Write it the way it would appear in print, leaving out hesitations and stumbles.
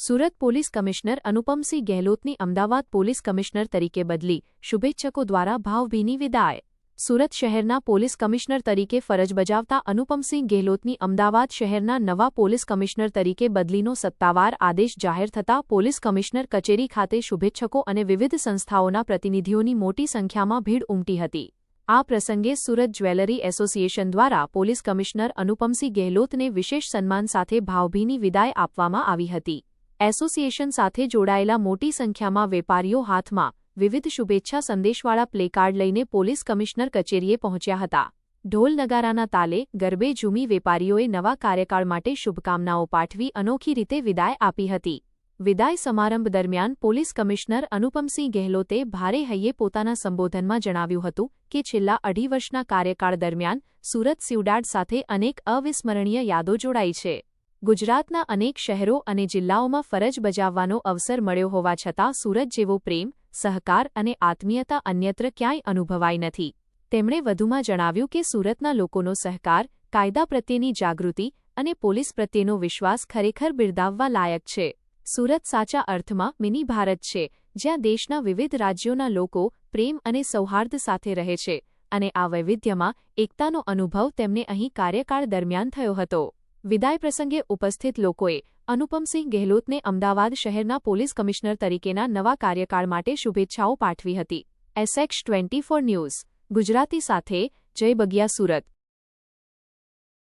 Surat police commissioner Anupamsinh ગેહલોતની Ahmedabad police commissioner તરીકે બદલી, શુભેચ્છકો દ્વારા ભાવભીની વિદાય। સુરત શહેરના પોલીસ કમિશનર તરીકે ફરજ બજાવતા અનુપમસિંહ ગેહલોતની અમદાવાદ શહેરના નવા પોલીસ કમિશનર તરીકે બદલીનો સત્તાવાર આદેશ જાહેર થતાં પોલીસ કમિશનર કચેરી ખાતે શુભેચ્છકો અને વિવિધ સંસ્થાઓના પ્રતિનિધિઓની મોટી સંખ્યામાં ભીડ ઉમટી હતી। આ પ્રસંગે સુરત જ્વેલરી એસોસિએશન દ્વારા પોલીસ કમિશનર અનુપમસિંહ ગેહલોતને વિશેષ સન્માન સાથે ભાવભીની વિદાય આપવામાં આવી હતી। એસોસિએશન સાથે જોડાયેલા મોટી સંખ્યામાં વેપારીઓ હાથમાં વિવિધ શુભેચ્છા સંદેશવાળા પ્લેકાર્ડ લઈને પોલીસ કમિશનર કચેરીએ પહોંચ્યા હતા। ઢોલ નગારાના તાલે ગરબે ઝૂમી વેપારીઓએ નવા કાર્યકાળ માટે શુભકામનાઓ પાઠવી અનોખી રીતે વિદાય આપી હતી। વિદાય સમારંભ દરમિયાન પોલીસ કમિશનર અનુપમસિંહ ગેહલોતે ભારે હૈયે પોતાના સંબોધનમાં જણાવ્યું હતું કે છેલ્લા 2.5 વર્ષના કાર્યકાળ દરમિયાન સુરત સિવડાડ સાથે અનેક અવિસ્મરણીય યાદો જોડાઈ છે। ગુજરાતના અનેક શહેરો અને જિલ્લાઓમાં ફરજ બજાવવાનો અવસર મળ્યો હોવા છતાં સુરત જેવો પ્રેમ, સહકાર અને આત્મીયતા અન્યત્ર ક્યાંય અનુભવાઈ નથી। તેમણે વધુમાં જણાવ્યું કે સુરતના લોકોનો સહકાર, કાયદા પ્રત્યેની જાગૃતિ અને પોલીસ પ્રત્યેનો વિશ્વાસ ખરેખર બિરદાવવા લાયક છે। સુરત સાચા અર્થમાં મિની ભારત છે, જ્યાં દેશના વિવિધ રાજ્યોના લોકો પ્રેમ અને સૌહાર્દ સાથે રહે છે અને આ વૈવિધ્યમાં એકતાનો અનુભવ તેમને અહીં કાર્યકાળ દરમિયાન થયો હતો। વિદાય પ્રસંગે ઉપસ્થિત લોકોએ અનુપમસિંહ ગેહલોતને અમદાવાદ શહેરના પોલીસ કમિશનર તરીકેના નવા કાર્યકાળ માટે શુભેચ્છાઓ પાઠવી હતી। SX24 ન્યૂઝ ગુજરાતી સાથે જય બગિયા, સુરત।